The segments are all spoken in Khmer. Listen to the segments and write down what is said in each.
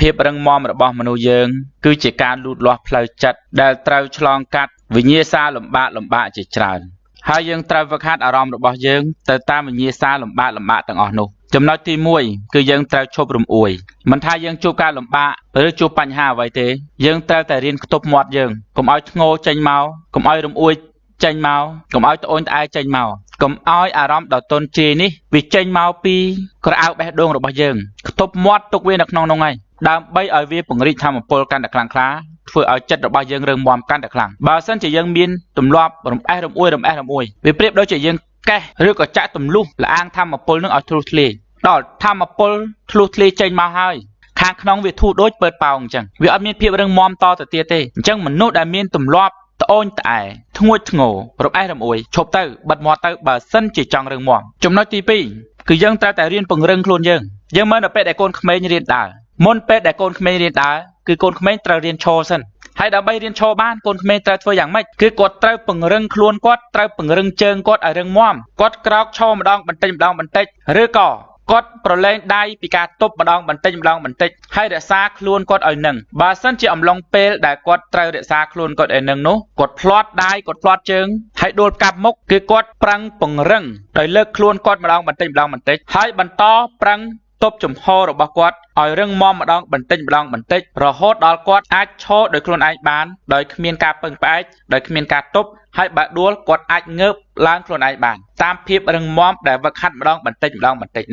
ភាពរឹងមាំរបស់មនុស្សយើងគឺជាការលូតលាស់ផ្លូវចិត្តដែលត្រូវឆ្លងកាត់វិញ្ញាសាលំបាកជាច្រើនហើយយើងត្រូវវឹកហាត់អារម្មណ៍របស់យើងទៅតាមវិញ្ញាសាលំបាកទាំងអស់នោះចំណុចទី1គឺយើងត្រូវឈប់រំអួយមិនថាយើងជួបការលំបាកឬជួបបញ្ហាអ្វីទេយើងត្រូវតែរៀនខ្ទប់មាត់យើងកុំឲ្យធ្ងោចេញមកកុំឲ្យរំអួយចេញមកកុំឲ្យត្អូញត្អែចេញមកកុំឲ្យអារម្មណ៍ដ៏ទន់ជ្រាយនេះវាចេញមកពីក្រអៅបេះដូងរបស់យើងខ្ទប់មាត់ទុកវានៅក្នុងនោះហើយដើម្បីឲ្យវាពង្រីកធម៌ពលកាន់តែខ្លាំងក្លាធ្វើឲ្យចិត្តរបស់យើងរឹងមាំកាន់តែខ្លាំងបើមិនជាយើងមានទម្លាប់រំអេះរំអួយវាប្រៀបដូចជាយើងកេះឬក៏ចាក់ទម្លុះលអាងធម៌ពលនឹងឲ្យធ្លុះធ្លាយដល់ធម៌ពលធ្លុះធ្លាយចេញមកហើយខាងក្នុងវាធូរដូចពើប៉ោងអញ្ចឹងវាអត់មានភាពរឹងមាំតទៅទៀតទេអញ្ចឹងមនុស្សដែលមានទម្លាប់ត្អូញត្អែធ្ងួចធ្ងររំអេះរំអួយឈប់ទៅបិទមាត់ទៅបើសិនជាចង់រឹងមាំចំណុចទី2គឺយើងត្រូវតែរៀនពង្រឹងខ្លួនយើងមើលដល់ពេលដែលកូនក្មេងរៀនដើរមុនពេលដែលកូនក្មេងរៀនដើរគឺកូនក្មេងត្រូវរៀនឈរសិនហើយដើម្បីរៀនឈរបានកូនក្មេងត្រូវធ្វើយ៉ាងម៉េចគឺគាត់ត្រូវពង្រឹងខ្លួនគាត់ត្រូវពង្រឹងជើងគាត់ឲ្យរឹងមាំគាត់ក្រោកឈរម្ដងបន្តិចឬក៏គាត់ប្រឡែងដៃពីការទប់ម្ដងបន្តិចហើយរក្សាខ្លួនគាត់ឲ្យនឹងបើសិនជាអំឡុងពេលដែលគាត់ត្រូវរក្សាខ្លួនគាត់ឲ្យនឹងនោះគាត់ផ្លាត់ដៃគាត់ផ្លាត់ជើងហើយដួលកាប់មុខគឺគាត់ប្រឹងពង្រឹងដោយលើកខ្លួនគាត់ម្ដងបន្តិចហើយបន្តប្រឹងទប់ចំហរបស់គាត់ឲ្យរឹងមាំម្ដងបន្តិចរហូតដល់គាត់អាចឈរដោយខ្លួនឯងបានដោយគ្មានការពឹងផ្អែកដោយគ្មានការទប់ហើយបើដួលគាត់អាចងើបឡើងខ្លួនឯងបានតាមភាពរឹងមាំដែលវឹកហាត់ម្ដងបន្តិច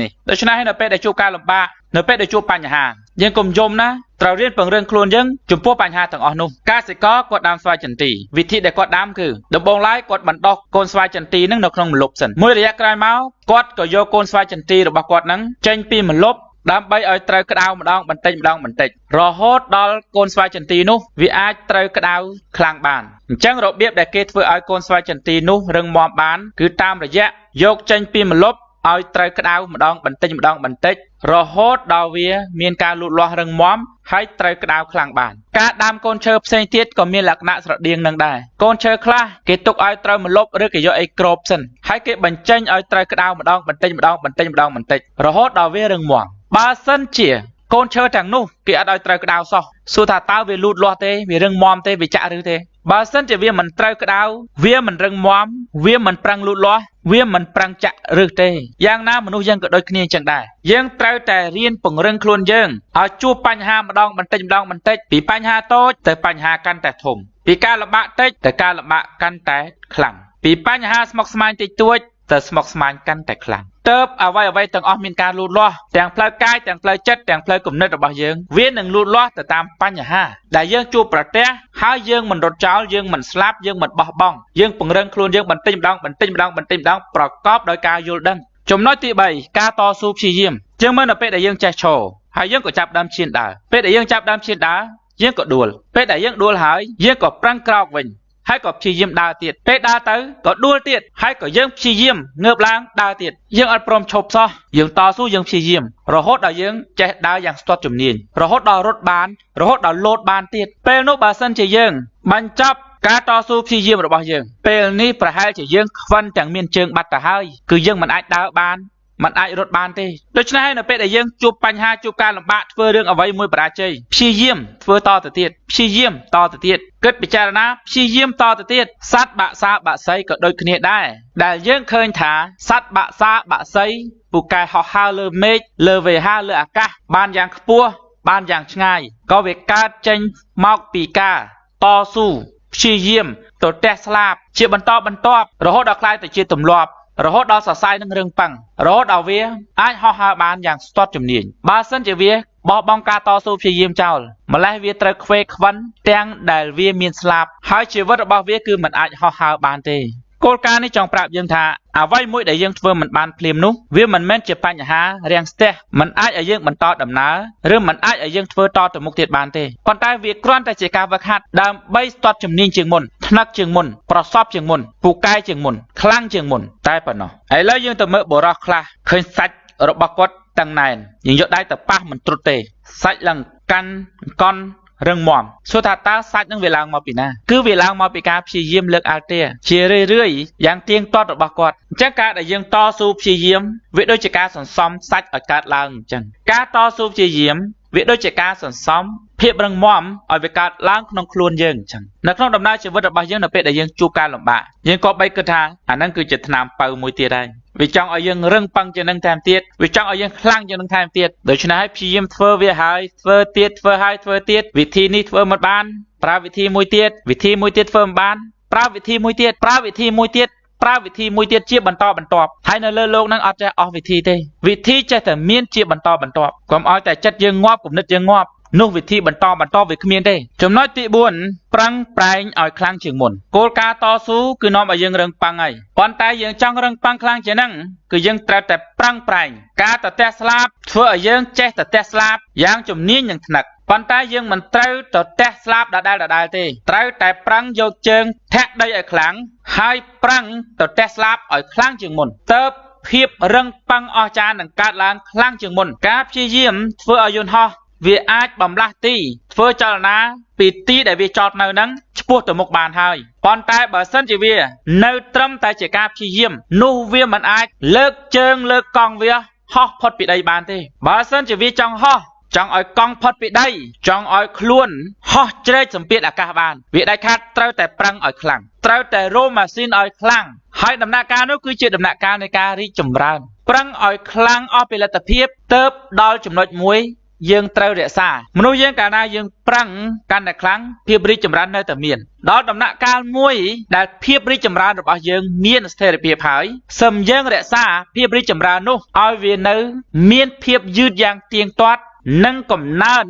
នេះដូច្នេះនៅពេលដែលជួបការលំបាកនៅពេលដែលជួបបញ្ហាយើងកុំយំណាត្រូវរៀនពង្រឹងខ្លួនយើងចំពោះបញ្ហាទាំងអស់នោះកសិករគាត់ដាំស្វាយចន្ទីវិធីដែលគាត់ដាំគឺដំបូងឡើយគាត់បណ្ដោះកូនស្វាយចន្ទីនឹងនៅក្នុងម្លប់សិនមួយរយៈក្រោយមកគាត់ក៏យកកូនស្វាយចន្ទីរបស់គាត់នឹងចេញពីម្លប់ដើម្បីឲ្យត្រូវក្តៅម្ដងបន្តិចរហូតដល់កូនស្វាយចន្ទីនោះវាអាចត្រូវក្តៅខ្លាំងបានអញ្ចឹងរបៀបដែលគេធ្វើឲ្យកូនស្វាយចន្ទីនោះរឹងមាំបានគឺតាមរយៈយកចេញពីម្លប់ឲ្យត្រូវក្តៅម្ដងបន្តិចរហូតដល់វាមានការលូតលាស់រឹងមាំហើយត្រូវក្តៅខ្លាំងបានការដាំកូនឈើផ្សេងទៀតក៏មានលក្ខណៈស្រដៀងនឹងដែរកូនឈើខ្លះគេទុកឲ្យត្រូវម្លប់ឬក៏យកអីក្របសិនហើយគេបញ្ចេញឲ្យត្រូវក្តៅម្ដងបន្តិចរហូតដល់វារឹងមាំបើសិនជាកូនឈើទាំងនោះគេអត់ឲ្យត្រូវក្តៅសោះសួរថាតើវាលូតលាស់ទេវារឹងមាំទេវាចាក់ឬទេបើសិនជាវាមិនត្រូវក្តៅវាមិនរឹងមាំវាមិនប្រឹងលូតលាស់វាមិនប្រឹងចាក់ឬទេយ៉ាងណាមនុស្សយើងក៏ដូចគ្នាអញ្ចឹងដែរយើងត្រូវតែរៀនពង្រឹងខ្លួនយើងឲ្យជួបបញ្ហាម្ដងបន្តិចពីបញ្ហាតូចទៅបញ្ហាកាន់តែធំពីការលំបាកតិចទៅការលំបាកកាន់តែខ្លាំងពីបញ្ហាស្មុគស្មាញតិចតួចទៅស្មុគស្មាញកាន់តែខ្លាំងតើបអ្វីទាំងអស់មានការលូតលាស់ទាំងផ្លូវកាយទាំងផ្លូវចិត្តទាំងផ្លូវគំនិតរបស់យើងវានឹងលូតលាស់ទៅតាមបញ្ហាដែលយើងជួបប្រទះហើយយើងមិនរត់ចោលយើងមិនស្លាប់យើងមិនបោះបង់យើងពង្រឹងខ្លួនយើងបន្តិចម្ដងប្រកបដោយការយល់ដឹងចំណុចទី3ការតស៊ូព្យាយាមជាងមើលនៅពេលដែលយើងចេះឈរហើយយើងក៏ចាប់ដើមឈានដើរពេលដែលយើងចាប់ដើមឈានដើរយើងក៏ដួលពេលដែលយើងដួលហើយយើងក៏ប្រឹងក្រោកវិញហើយក៏ព្យាយាមដើរទៀតពេលដើរទៅក៏ដួលទៀតហើយក៏យើងព្យាយាមងើបឡើងដើរទៀតយើងអត់ព្រមឈប់សោះយើងតស៊ូយើងព្យាយាមរហូតដល់យើងចេះដើរយ៉ាងស្ទាត់ជំនាញរហូតដល់រត់បានរហូតដល់លោតបានទៀតពេលនោះបើសិនជាយើងបញ្ចប់ការតស៊ូព្យាយាមរបស់យើងពេលនេះប្រហែលជាយើងខ្វិនទាំងមានជើងបាត់ទៅហើយគឺយើងមិនអាចដើរបានមិនអាចរត់បានទេដូច្នេះហើយនៅពេលដែលយើងជួបបញ្ហាជួបការលំបាកធ្វើរឿងអ្វីមួយបរាជ័យព្យាយាមធ្វើតទៅទៀតព្យាយាមតទៅទៀតគិតពិចារណាព្យាយាមតទៅទៀតសត្វបក្សាបក្សីក៏ដូចគ្នាដែរដែលយើងឃើញថាសត្វបក្សាបក្សីពូកែហោះហើរលើមេឃលើវេហាលើអាកាសបានយ៉ាងខ្ពស់បានយ៉ាងឆ្ងាយក៏វាកើតចេញមកពីការតស៊ូព្យាយាមទទះស្លាប់ជាបន្តបន្ទាប់រហូតដល់ក្លាយទៅជាទម្លាប់រហូតដល់សរសៃនឹងរឹងប៉ឹងរហូតដល់វាអាចហោះហើរបានយ៉ាងស្ទាត់ជំនាញបើសិនជាវាបោះបង់ការតស៊ូព្យាយាមចោលម្លេះវាត្រូវខ្វេខ្វិនទាំងដែលវាមានស្លាប់ហើយជីវិតរបស់វាគឺមិនអាចហោះហើរបានទេគោលការណ៍នេះចង់ប្រាប់យើងថាអ្វីមួយដែលយើងធ្វើមិនបានភ្លាមនោះវាមិនមែនជាបញ្ហារាំងស្ទះមិនអាចឲ្យយើងបន្តដំណើរឬមិនអាចឲ្យយើងធ្វើតទៅមុខទៀតបានទេប៉ុន្តែវាគ្រាន់តែជាការវឹកហាត់ដើម្បីស្ទាត់ជំនាញជាងមុនថ្នឹកជាងមុនប្រសពជាងមុនពូកែជាងមុនខ្លាំងជាងមុនតែប៉ុណ្ណោះឥឡូវយើងទៅមើលបុរសខ្លះឃើញសាច់របស់គាត់តឹងណែនយើងយកដៃទៅប៉ះមិនត្រុតទេសាច់ឡើងកាន់កន់រឹងមាំសួរថាតើសាច់នឹងវាឡើងមកពីណាគឺវាឡើងមកពីការព្យាយាមលើកអាល់ទាជារឿយយ៉ាងទៀងទាត់របស់គាត់អញ្ចឹងការដែលយើងតស៊ូព្យាយាមវាដូចជាការសន្សំសាច់ឲ្យកើតឡើងអញ្ចឹងការតស៊ូព្យាយាម វាដូចជាការសន្សំភាពរឹងមាំឲ្យវាកើតឡើងក្នុងខ្លួនយើងអញ្ចឹងនៅក្នុងដំណើរជីវិតរបស់យើងនៅពេលដែលយើងជួបការលំបាកយើងក៏បីគិតថាអាហ្នឹងគឺជាថ្នាំប៉ូវមួយទៀតហើយវាចង់ឲ្យយើងរឹងប៉ឹងជាងនឹងថែមទៀតវាចង់ឲ្យយើងខ្លាំងជាងនឹងថែមទៀតដូច្នេះហើយព្យាយាមធ្វើវាហើយធ្វើទៀតធ្វើហើយធ្វើទៀតវិធីនេះធ្វើមិនបានប្រើវិធីមួយទៀតធ្វើមិនបានប្រើវិធីមួយទៀតប្រើវិធីមួយទៀតប្រើវិធីមួយទៀតជាបន្តបន្ទាប់ហើយនៅលើលោកនឹងអត់ចេះអស់វិធីទេវិធីចេះតែមានជាបន្តបន្ទាប់កុំឲ្យតែចិត្តយើងងាប់គំនិតយើងងាប់នោះវិធីបន្តវាគ្មានទេចំណុចទី4ប្រឹងប្រែងឲ្យខ្លាំងជាងមុនគោលការណ៍តស៊ូគឺនាំឲ្យយើងរឹងប៉ឹងហើយប៉ុន្តែយើងចង់រឹងប៉ឹងខ្លាំងជាងហ្នឹងគឺយើងត្រូវតែប្រឹងប្រែងការតទះស្លាបធ្វើឲ្យយើងចេះតទះស្លាបយ៉ាងជំនាញនឹងថ្នាក់ប៉ុន្តែយើងមិនត្រូវតទះស្លាបដដែលទេត្រូវតែប្រឹងយកជើងធាក់ដីឲ្យខ្លាំងហើយប្រឹងតទះស្លាបឲ្យខ្លាំងជាងមុនទើបភាពរឹងប៉ឹងអស្ចារ្យនឹងកើតឡើងខ្លាំងជាងមុនការព្យាយាមធ្វើឲ្យយន្តហោះវាអាចបំលាស់ទីធ្វើចលនាពីទីដែលវាចតនៅហ្នឹងឆ្ពោះទៅមុខបានហើយប៉ុន្តែបើសិនជាវានៅត្រឹមតែជាការព្យាយាមនោះវាមិនអាចលើកជើងលើកកង់វាហោះផុតពីដីបានទេបើសិនជាវាចង់ហោះចង់ឲ្យកង់ផុតពីដីចង់ឲ្យខ្លួនហោះជ្រែកសម្ពាធអាកាសបានវាដាច់ខាតត្រូវតែប្រឹងឲ្យខ្លាំងត្រូវតែរោមម៉ាស៊ីនឲ្យខ្លាំងហើយដំណាក់កាលនោះគឺជាដំណាក់កាលនៃការរីកចម្រើនប្រឹងឲ្យខ្លាំងអស់ពីលទ្ធភាពទៅដល់ចំណុចមួយយើងត្រូវរក្សាមនុស្សយើងកាលណាយើងប្រឹងកាន់តែខ្លាំងភាពរីកចម្រើននៅតែមានដល់ដំណាក់កាលមួយដែលភាពរីកចម្រើនរបស់យើងមានស្ថិរភាពហើយសឹមយើងរក្សាភាពរីកចម្រើននោះឲ្យវានៅមានភាពយឺតយ៉ាងទៀងទាត់និងកំណើន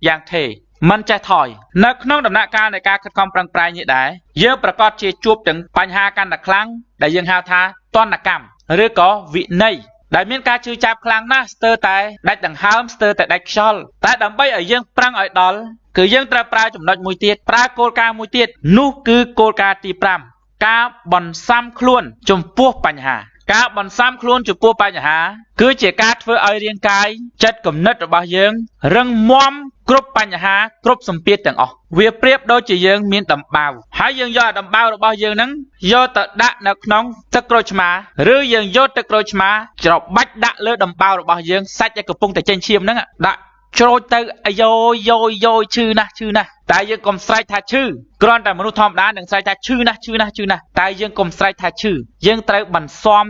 យ៉ាងថេរមិនចេះថយនៅក្នុងដំណាក់កាលនៃការខិតខំប្រឹងប្រែងនេះដែរយើងប្រកាសជាជួបទាំងបញ្ហាកាន់តែខ្លាំងដែលយើងហៅថាទណ្ឌកម្មឬក៏វិន័យដែលមានការជឿចាប់ខ្លាំងណាស់ស្ទើរតែដាច់ដង្ហើមស្ទើរតែដាច់ខ្យល់តែដើម្បីឲ្យយើងប្រឹងឲ្យដល់គឺយើងត្រូវប្រើចំណុចមួយទៀតប្រើគោលការណ៍មួយទៀតនោះគឺគោលការណ៍ទី5ការបន្សាំខ្លួនចំពោះបញ្ហាការបន្សាំខ្លួនចំពោះបញ្ហាគឺជាការធ្វើឲ្យរាងកាយចិត្តគំនិតរបស់យើងរឹងមាំគ្រប់បញ្ហាគ្រប់សម្ពាធទាំងអស់វាប្រៀបដូចជាយើងមានដំបៅហើយយើងយកដំបៅរបស់យើងហ្នឹងយកទៅដាក់នៅក្នុងទឹកក្រូចឆ្មាឬយើងយកទឹកក្រូចឆ្មាច្របាច់ដាក់លើដំបៅរបស់យើងសាច់ឲ្យកំពុងតែចេញឈាមហ្នឹងដាក់ច្រូចទៅអាយយឈឺណាស់តែយើងកុំស្រែកថាឈឺគ្រាន់តែមនុស្សធម្មតានឹងស្រែកថាឈឺណាស់តែយើងកុំស្រែកថាឈឺយើងត្រូវបន្ស៊ាំ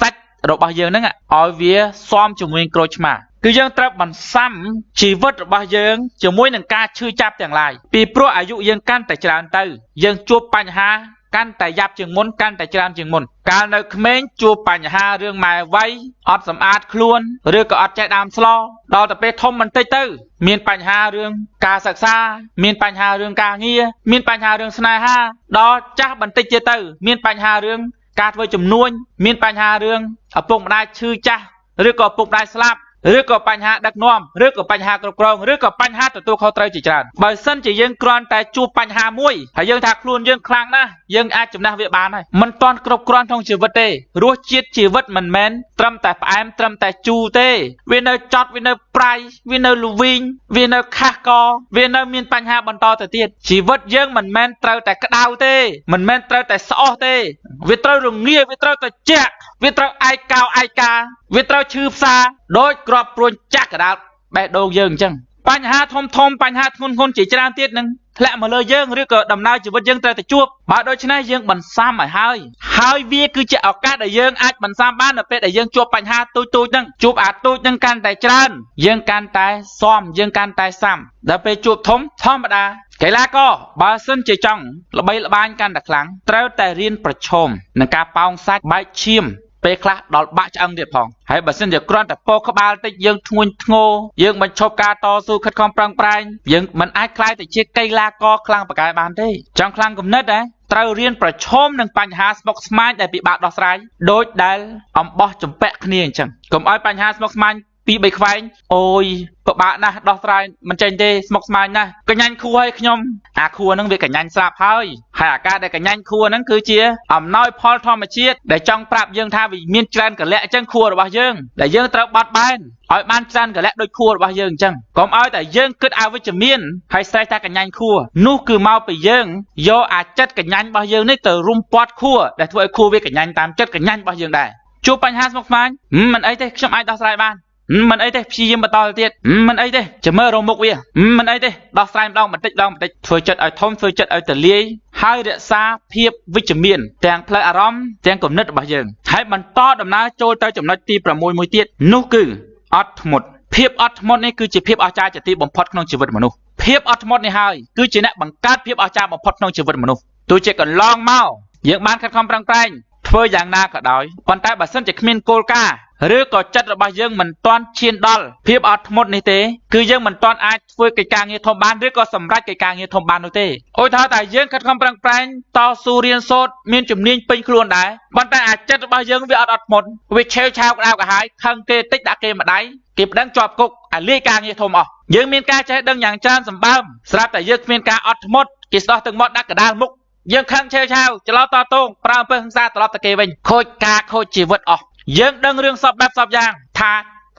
សាច់របស់យើងហ្នឹងឲ្យវាស៊ាំជាមួយក្រូចឆ្មាគឺយើងត្រូវបន្សាំជីវិតរបស់យើងជាមួយនឹងការឈឺចាប់ទាំងឡាយពីព្រោះអាយុយើងកាន់តែច្រើនទៅយើងជួបបញ្ហាកាន់តែយ៉ាប់ជាងមុនកាន់តែច្រើនជាងមុនកាលនៅក្មេងជួបបញ្ហារឿងម៉ែវាយអត់សម្អាតខ្លួនឬក៏អត់ចេះដាំស្លដល់ទៅពេលធំបន្តិចទៅមានបញ្ហារឿងការសិក្សាមានបញ្ហារឿងការងារមានបញ្ហារឿងស្នេហាដល់ចាស់បន្តិចទៀតទៅមានបញ្ហារឿងការធ្វើជំនួញមានបញ្ហារឿងឪពុកម្ដាយឈឺចាស់ឬក៏ឪពុកម្ដាយស្លាប់ឬក៏បញ្ហាដឹកនាំឬក៏បញ្ហាគ្រប់គ្រងឬក៏បញ្ហាទទួលខុសត្រូវជាច្រើនបើសិនជាយើងគ្រាន់តែជួបបញ្ហាមួយហើយយើងថាខ្លួនយើងខ្លាំងណាស់យើងអាចជំនះវាបានហើយមិនទាន់គ្រប់គ្រាន់ក្នុងជីវិតទេរសជាតិជីវិតមិនមែនត្រឹមតែផ្អែមត្រឹមតែជូរទេវានៅចត់វានៅប្រៃវានៅលវីងវានៅខាស់កវានៅមានបញ្ហាបន្តទៅទៀតជីវិតយើងមិនមែនត្រូវតែក្តៅទេមិនមែនត្រូវតែស្អុះទេវាត្រូវរងាវាត្រូវតែជែកវាត្រូវឯកាវាត្រូវឈឺផ្សាដោយក្របព្រួញចាក់កដាលបេះដូងយើងអញ្ចឹងបញ្ហាធំបញ្ហាធ្ងន់ជាច្រើនទៀតនឹងធ្លាក់មកលើយើងឬក៏ដំណើរជីវិតយើងត្រូវតែជួបបើដូច្នេះយើងបន្សាំឲ្យហើយវាគឺជាឱកាសដែលយើងអាចបន្សាំបាននៅពេលដែលយើងជួបបញ្ហាទូចហ្នឹងជួបអាទូចហ្នឹងកាន់តែច្រើនយើងកាន់តែស៊ាំយើងកាន់តែសាំដល់ពេលជួបធំធម្មតាកីឡាករបើសិនជាចង់ល្បីល្បាញកាន់តែខ្លាំងត្រូវតែរៀនប្រឈមនឹងការប៉ោងសាច់បែកឈាមពេលខ្លះដល់បាក់ឆ្អឹងទៀតផងហើយបើសិនជាគ្រាន់តែពោក្បាលតិចយើងធ្ងន់ធ្ងរយើងបញ្ឈប់ការតស៊ូខិតខំប្រឹងប្រែងយើងមិនអាចក្លាយទៅជាកីឡាករខ្លាំងប៉ាកែបានទេចង់ខ្លាំងគំនិតត្រូវរៀនប្រឈមនឹងបញ្ហាស្មុគស្មាញដែលពិបាកដោះស្រាយដូចដែលអំបោះចំពាក់គ្នាអញ្ចឹងកុំឲ្យបញ្ហាស្មុគស្មាញពី3ខ្វែងអូយពិបាកណាស់ដោះស្រាយមិនចេញទេស្មុគស្មាញណាស់កញ្ញាញ់ខួរឲ្យខ្ញុំអាខួរហ្នឹងវាកញ្ញាញ់ស្រាប់ហើយអាការដែលកញ្ញាញ់ខួរហ្នឹងគឺជាអំណោយផលធម្មជាតិដែលចង់ប្រាប់យើងថាវាមានច្រើនកលៈអញ្ចឹងខួររបស់យើងដែលយើងត្រូវបត់បែនឲ្យបានច្រើនកលៈដូចខួររបស់យើងអញ្ចឹងកុំឲ្យតែយើងគិតអវិជ្ជមានហើយស្រេះតែកញ្ញាញ់ខួរនោះគឺមកពីយើងយកអាចិត្តកញ្ញាញ់របស់យើងនេះទៅរុំពាត់ខួរដែលធ្វើឲ្យខួរវាកញ្ញាញ់តាមចិត្តកញ្ញាញ់របស់យើងដែរជួបបញ្ហាស្មុគស្មាញមិនអីទេខ្ញុំអាចដោះស្រាយបាន มันអីទេព្យាយាមបន្តទៅទៀតមិនអីទេចាំមើលរមុខវាមិនអីទេដោះស្រាយម្ដងបន្តិចធ្វើចិត្តឲ្យធំធ្វើចិត្តឲ្យទលាយហើយរក្សាភាពវិជ្ជមានទាំងផ្លូវអារម្មណ៍ទាំងគំនិតរបស់យើងហើយបន្តដំណើរចូលទៅចំណុចទី6មួយទៀតនោះគឺអត់ធ្មត់ភាពអត់ធ្មត់នេះគឺជាភាពអស្ចារ្យជាទីបំផុតក្នុងជីវិតមនុស្សភាពអត់ធ្មត់នេះហើយគឺជាអ្នកបង្កើតភាពអស្ចារ្យបំផុតក្នុងជីវិតមនុស្សទោះជាកន្លងមកយើងបានខិតខំប្រឹងប្រែងធ្វើយ៉ាងណាក៏ដោយប៉ុន្តែបើសិនជាគ្មានគោលការណ៍ឬក៏ចិត្តរបស់យើងមិនទាន់ឈានដល់ភាពអត់ធ្មត់នេះទេគឺយើងមិនទាន់អាចធ្វើកិច្ចការងារធំបានឬក៏សម្រេចកិច្ចការងារធំបាននោះទេឧទាហរណ៍តែយើងខិតខំប្រឹងប្រែងតស៊ូរៀនសូត្រមានជំនាញពេញខ្លួនដែរប៉ុន្តែអាចចិត្តរបស់យើងវាអត់អត់ធ្មត់វាឆេវឆាវក្តៅក្រហាយខឹងគេតិចដាក់គេម្ដាយគេប្តឹងជាប់គុកអាលាយការងារធំអស់យើងមានការចេះដឹងយ៉ាងច្រើនសម្បើមស្រាប់តែយើងគ្មានការអត់ធ្មត់គេស្ដោះទឹកមាត់ដាក់កដាលមុខយើងខឹងឆេវឆាវច្រឡោតតងប្រើអំពើហិង្សាត្រឡប់ទៅគេវិញខូចការខូចជីវិតអស់យើងដឹងរឿងសពបែបសពយ៉ាងថា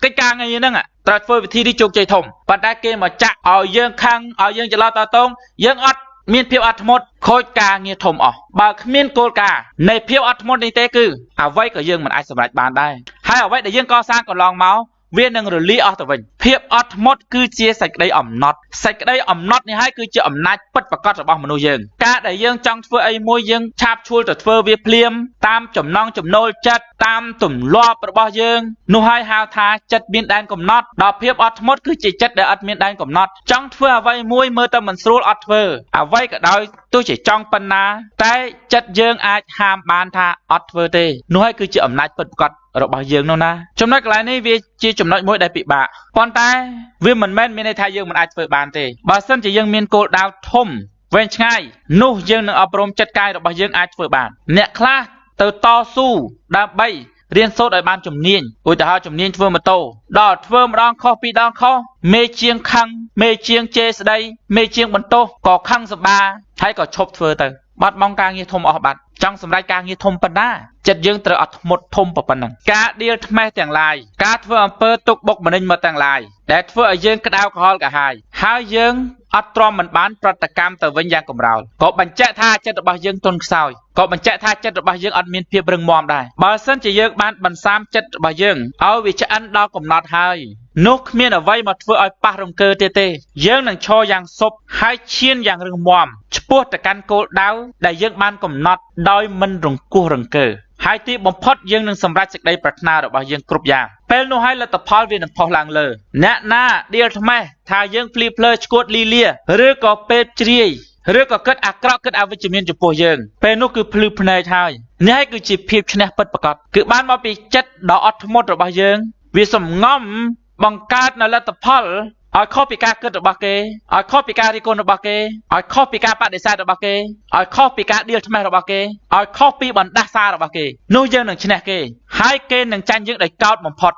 កិច្ចការងារហ្នឹងត្រូវធ្វើវិធីនេះជោគជ័យធំប៉ុន្តែគេមកចាក់ឲ្យយើងខឹងឲ្យយើងច្រឡោតតងយើងអត់មានភាពអត់ធ្មត់ខូចការងារធំអស់បើគ្មានគោលការណ៍នៃភាពអត់ធ្មត់នេះទេគឺអ្វីក៏យើងមិនអាចសម្រេចបានដែរហើយអ្វីដែលយើងកសាងកន្លងមកវានឹងរលាយអស់ទៅវិញភាពអត់ធ្មត់គឺជាសេចក្តីអំណត់សេចក្តីអំណត់នេះហើយគឺជាអំណាចពិតប្រាកដរបស់មនុស្សយើងការដែលយើងចង់ធ្វើអីមួយយើងឆាបឆួលទៅធ្វើវាភ្លាមតាមចំណង់ចំណូលចិត្តតាមទម្លាប់របស់យើងនោះហើយហៅថាចិត្តមានដែនកំណត់ដល់ភាពអត់ធ្មត់គឺជាចិត្តដែលអត់មានដែនកំណត់ចង់ធ្វើអ្វីមួយមើលទៅមិនស្រួលអត់ធ្វើអ្វីក៏ដោយទោះជាចង់ប៉ុណ្ណាតែចិត្តយើងអាចហាមបានថាអត់ធ្វើទេនោះហើយគឺជាអំណាចពិតប្រាកដរបស់យើងនោះណាចំណុចកន្លែងនេះវាជាចំណុចមួយដែលពិបាកប៉ុន្តែវាមិនមែនមានន័យថាយើងមិនអាចធ្វើបានទេបើសិនជាយើងមានគោលដៅធំវែងឆ្ងាយនោះយើងនឹងអប់រំចិត្តកាយរបស់យើងអាចធ្វើបានអ្នកខ្លះទៅតស៊ូដើម្បីរៀនសូត្រឲ្យបានជំនាញឧទាហរណ៍ជំនាញធ្វើម៉ូតូដល់ធ្វើម្ដងខុសពីរដងខុសមេជាងខឹងមេជាងជេរស្ដីមេជាងបន្ទោសក៏ខឹងសម្បាហើយក៏ឈប់ធ្វើទៅបាត់បង់ការងារធំអស់បាត់ចង់សម្រេចការងារធំប៉ុណ្ណាចិត្តយើងត្រូវអត់ធ្មត់ធំប៉ុណ្ណឹងការដៀលថ្មេះទាំងឡាយការធ្វើអំពើទុកបុកម្នេញមកទាំងឡាយដែលធ្វើឲ្យយើងក្តៅក្រហល់កាហាយហើយយើងអត់ទ្រាំមិនបានប្រតិកម្មទៅវិញយ៉ាងកំរោលក៏បញ្ជាក់ថាចិត្តរបស់យើងទន់ខ្សោយក៏បញ្ជាក់ថាចិត្តរបស់យើងអត់មានភាពរឹងមាំដែរបើសិនជាយើងបានបន្សាមចិត្តរបស់យើងឲ្យវាឆ្អិនដល់កំណត់ហើយនោះគ្មានអ្វីមកធ្វើឲ្យប៉ះរង្គើទៀតទេយើងនឹងឈរយ៉ាងសុបហើយឈានយ៉ាងរឹងមាំឆ្ពោះទៅកាន់គោលដៅដែលយើងបានកំណត់ដោយមិនរង្គោះរង្គើហើយទីបំផុតយើងនឹងសម្រេចសេចក្តីប្រាថ្នារបស់យើងគ្រប់យ៉ាងពេលនោះហើយលទ្ធផលវានឹងផុសឡើងលើអ្នកណាដៀលថ្មេះថាយើងភ្លីភ្លើឈួតលីលាឬក៏ពេបជ្រាយឬក៏គិតអាក្រក់គិតអវិជ្ជមានចំពោះយើងពេលនោះគឺភ្លឺភ្នែកហើយនេះគឺជាភាពឈ្នះពិតប្រាកដគឺបានមកពីចិត្តដ៏អត់ធ្មត់របស់យើងវាសំងំបង្កើតនៅលទ្ធផលឲ្យខុសពីការគិតរបស់គេឲ្យខុសពីការរិះគន់របស់គេឲ្យខុសពីការបដិសេធរបស់គេឲ្យខុសពីការដៀលថ្មេះរបស់គេឲ្យខុសពីបណ្ដាសារបស់គេនោះយើងនឹងឈ្នះគេហើយគេនឹងចាញ់យើងដោយកោតបំផុត